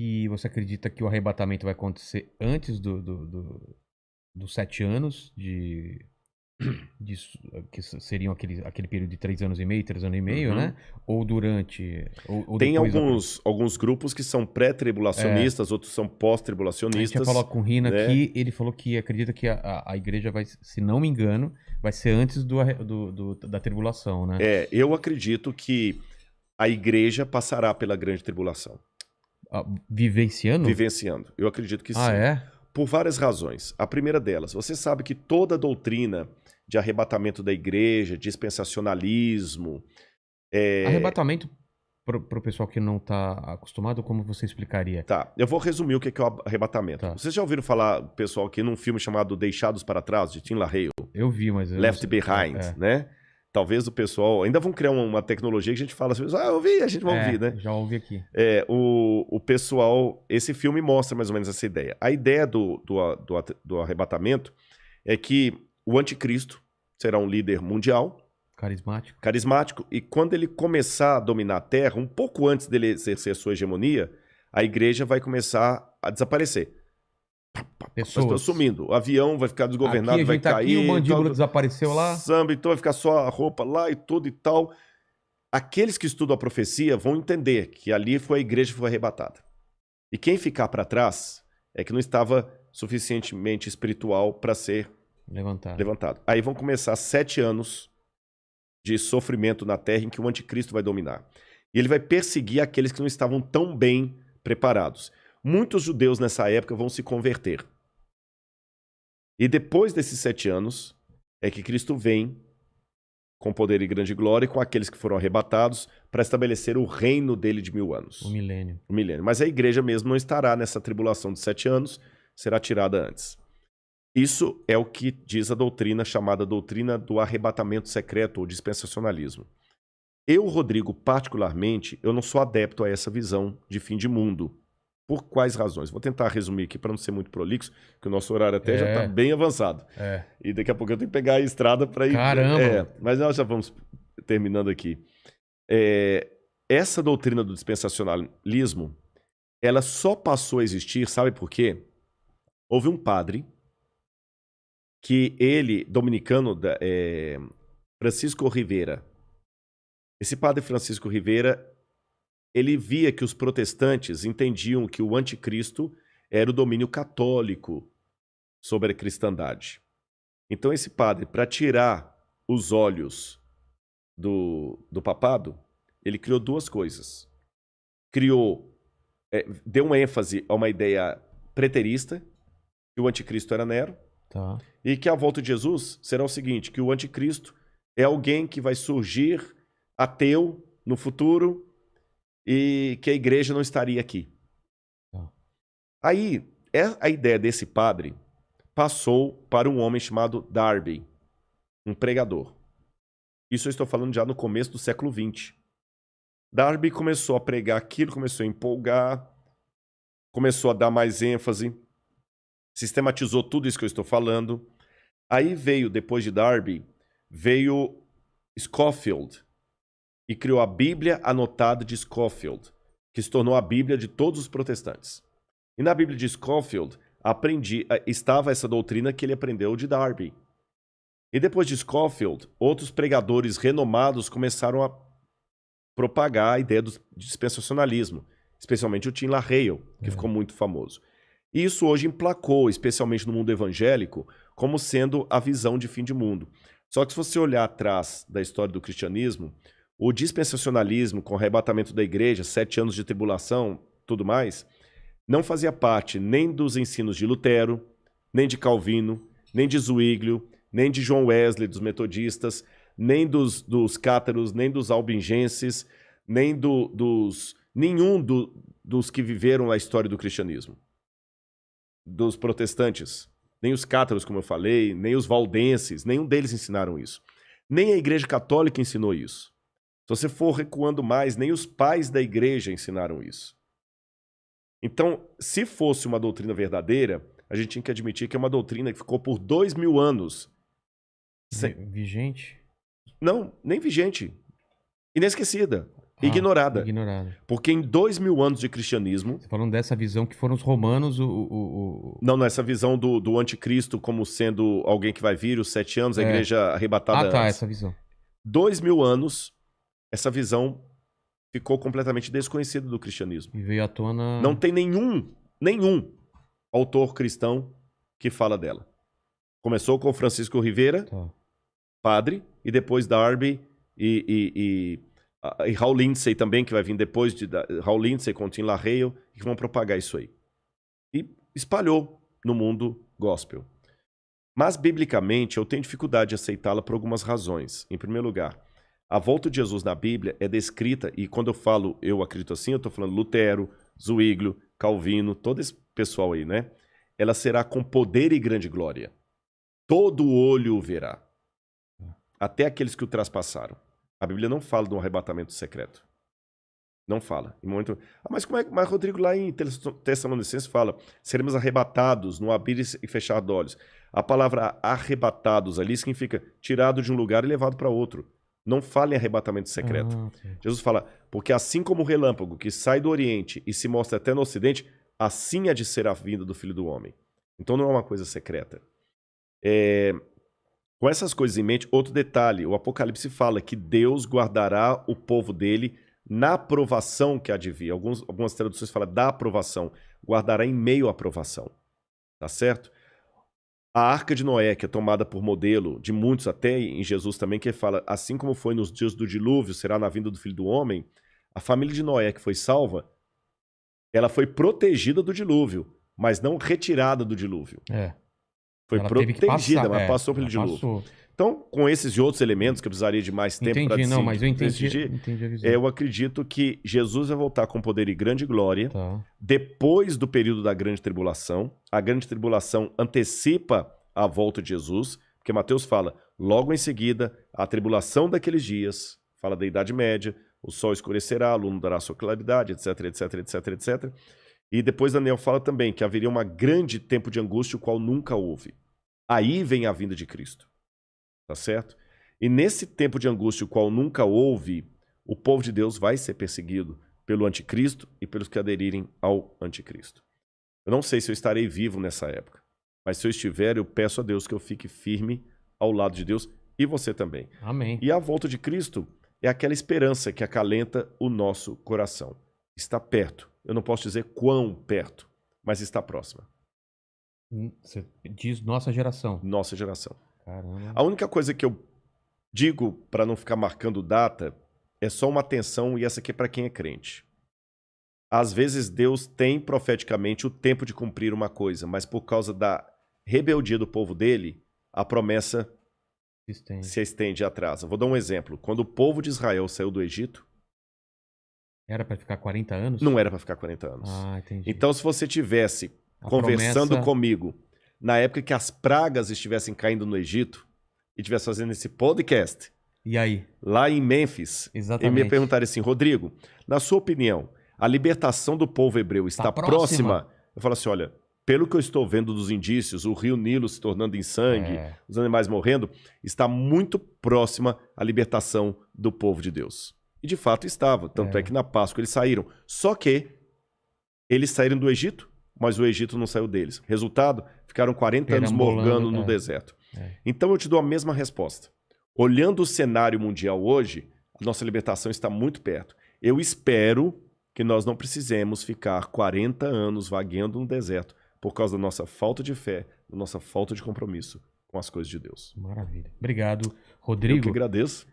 E você acredita que o arrebatamento vai acontecer antes dos 7 anos que seriam aquele período de 3 anos e meio, 3 anos e meio, Uhum. né? Ou durante, ou Tem depois alguns grupos que são É, pré-tribulacionistas, outros são a gente ia falar pós-tribulacionistas, com o Rina né? aqui, ele falou que acredita que a igreja vai, se não me engano, vai ser antes da tribulação, né? Eu acredito que a igreja passará pela grande tribulação, Vivenciando? vivenciando. Eu acredito que Ah, sim. é? Por várias razões. A primeira delas, você sabe que toda a doutrina de arrebatamento da igreja, dispensacionalismo, Arrebatamento, pro pessoal que não tá acostumado, como você explicaria? tá, eu vou resumir o que é o arrebatamento. Tá. Vocês já ouviram falar, pessoal, aqui num filme chamado Deixados para Trás, de Tim LaHaye? Eu vi, mas eu não Left sei. Behind, né? Talvez o pessoal... Ainda vão criar uma tecnologia que a gente fala assim, eu ouvi, a gente vai ouvir, né? Já ouvi aqui. O pessoal... Esse filme mostra mais ou menos essa ideia. A ideia do arrebatamento é que o anticristo será um líder mundial, carismático, e quando ele começar a dominar a Terra, um pouco antes dele exercer sua hegemonia, a igreja vai começar a desaparecer. As pessoas sumindo. O avião vai ficar desgovernado, Aqui, a vai gente tá aqui, o cair. mandíbula desapareceu lá. Samba, então vai ficar só a roupa lá e tudo e tal. Aqueles que estudam a profecia vão entender que ali foi a igreja que foi arrebatada. E quem ficar para trás é que não estava suficientemente espiritual para ser levantado. Aí vão começar 7 anos de sofrimento na terra em que o anticristo vai dominar. E ele vai perseguir aqueles que não estavam tão bem preparados. Muitos judeus nessa época vão se converter. E depois desses 7 anos é que Cristo vem com poder e grande glória e com aqueles que foram arrebatados para estabelecer o reino dele de 1000 anos. O milênio. Mas a igreja mesmo não estará nessa tribulação de 7 anos, será tirada antes. Isso é o que diz a doutrina chamada doutrina do arrebatamento secreto ou dispensacionalismo. Eu, Rodrigo, particularmente, eu não sou adepto a essa visão de fim de mundo. Por quais razões? Vou tentar resumir aqui para não ser muito prolixo, que o nosso horário até já está bem avançado. E daqui a pouco eu tenho que pegar a estrada para ir... Caramba! Mas nós já vamos terminando aqui. Essa doutrina do dispensacionalismo, ela só passou a existir, sabe por quê? Houve um padre que ele, dominicano, Francisco Rivera. Esse padre Francisco Rivera, ele via que os protestantes entendiam que o anticristo era o domínio católico sobre a cristandade. Então esse padre, para tirar os olhos do papado, ele criou 2 coisas. Deu uma ênfase a uma ideia preterista, que o anticristo era Nero, e que a volta de Jesus será o seguinte, que o anticristo é alguém que vai surgir ateu no futuro e que a igreja não estaria aqui. Aí, a ideia desse padre passou para um homem chamado Darby, um pregador. Isso eu estou falando já no começo do século XX. Darby começou a pregar aquilo, começou a empolgar, começou a dar mais ênfase, sistematizou tudo isso que eu estou falando. Aí veio, depois de Darby, veio Scofield e criou a Bíblia Anotada de Scofield, que se tornou a Bíblia de todos os protestantes. E na Bíblia de Scofield estava essa doutrina que ele aprendeu de Darby. E depois de Scofield, outros pregadores renomados começaram a propagar a ideia do dispensacionalismo, especialmente o Tim LaHaye, que ficou muito famoso. E isso hoje emplacou, especialmente no mundo evangélico, como sendo a visão de fim de mundo. Só que se você olhar atrás da história do cristianismo, o dispensacionalismo, com o arrebatamento da igreja, 7 anos de tribulação, tudo mais, não fazia parte nem dos ensinos de Lutero, nem de Calvino, nem de Zwinglio, nem de John Wesley, dos metodistas, nem dos cátaros, nem dos albingenses, nem nenhum dos que viveram a história do cristianismo. Dos protestantes, nem os cátaros, como eu falei, nem os valdenses, nenhum deles ensinaram isso. Nem a igreja católica ensinou isso. Se você for recuando mais, nem os pais da igreja ensinaram isso. Então, se fosse uma doutrina verdadeira, a gente tinha que admitir que é uma doutrina que ficou por 2000 anos. Vigente? Não, nem vigente. Inesquecida. ignorada. Ignorada. Porque em 2000 anos de cristianismo... Você falando dessa visão que foram os romanos Não, essa visão do anticristo como sendo alguém que vai vir, os 7 anos, a igreja arrebatada antes. Essa visão. 2000 anos, essa visão ficou completamente desconhecida do cristianismo. E veio à tona... Não tem nenhum autor cristão que fala dela. Começou com Francisco Rivera, padre, e depois Darby e Hal Lindsey também, que vai vir depois de Hal Lindsey com Tim LaHaye, que vão propagar isso aí. E espalhou no mundo gospel. Mas, biblicamente, eu tenho dificuldade de aceitá-la por algumas razões. Em primeiro lugar, a volta de Jesus na Bíblia é descrita, e quando eu falo eu acredito assim, eu estou falando Lutero, Zwinglio, Calvino, todo esse pessoal aí, né? Ela será com poder e grande glória. Todo olho o verá. Até aqueles que o traspassaram. A Bíblia não fala de um arrebatamento secreto. Não fala. Em momento... mas como é que... Mas Rodrigo, lá em Tessalonicenses fala, seremos arrebatados no abrir e fechar de olhos. A palavra arrebatados ali significa tirado de um lugar e levado para outro. Não fala em arrebatamento secreto. Jesus fala, porque assim como o relâmpago que sai do Oriente e se mostra até no Ocidente, assim há de ser a vinda do Filho do Homem. Então não é uma coisa secreta. Com essas coisas em mente, outro detalhe, o Apocalipse fala que Deus guardará o povo dele na aprovação que há de vir. Algumas traduções falam da aprovação, guardará em meio à aprovação. Tá certo? A Arca de Noé, que é tomada por modelo de muitos, até em Jesus também, que fala, assim como foi nos dias do dilúvio, será na vinda do Filho do Homem, a família de Noé que foi salva, ela foi protegida do dilúvio, mas não retirada do dilúvio. Foi ela protegida, mas passou pelo dilúvio. Então, com esses e outros elementos, que eu precisaria de mais tempo para decidir, mas eu entendi a visão. Eu acredito que Jesus vai voltar com poder e grande glória depois do período da grande tribulação. A grande tribulação antecipa a volta de Jesus, porque Mateus fala, logo em seguida, a tribulação daqueles dias, fala da Idade Média, o sol escurecerá, a lua dará sua claridade, etc, etc, etc, etc. E depois Daniel fala também que haveria um grande tempo de angústia, o qual nunca houve. Aí vem a vinda de Cristo. Tá certo? E nesse tempo de angústia, o qual nunca houve, o povo de Deus vai ser perseguido pelo anticristo e pelos que aderirem ao anticristo. Eu não sei se eu estarei vivo nessa época, mas se eu estiver, eu peço a Deus que eu fique firme ao lado de Deus e você também. Amém. E a volta de Cristo é aquela esperança que acalenta o nosso coração. Está perto. Eu não posso dizer quão perto, mas está próxima. Você diz nossa geração. Nossa geração. Caramba. A única coisa que eu digo para não ficar marcando data é só uma atenção, e essa aqui é para quem é crente. Às vezes Deus tem profeticamente o tempo de cumprir uma coisa, mas por causa da rebeldia do povo dele, a promessa se estende e atrasa. Vou dar um exemplo. Quando o povo de Israel saiu do Egito... Era para ficar 40 anos? Não era para ficar 40 anos. Entendi. Então, se você tivesse conversando comigo na época que as pragas estivessem caindo no Egito e estivesse fazendo esse podcast... E aí? Lá em Memphis, exatamente, e me perguntaram assim, Rodrigo, na sua opinião, a libertação do povo hebreu está próxima? Eu falo assim, olha, pelo que eu estou vendo dos indícios, o rio Nilo se tornando em sangue, os animais morrendo, está muito próxima a libertação do povo de Deus. E de fato estava, tanto é que na Páscoa eles saíram. Só que eles saíram do Egito, mas o Egito não saiu deles. Resultado, ficaram 40 anos morgando no deserto. Então eu te dou a mesma resposta. Olhando o cenário mundial hoje, a nossa libertação está muito perto. Eu espero que nós não precisemos ficar 40 anos vagueando no deserto por causa da nossa falta de fé, da nossa falta de compromisso com as coisas de Deus. Maravilha. Obrigado, Rodrigo. Eu que agradeço.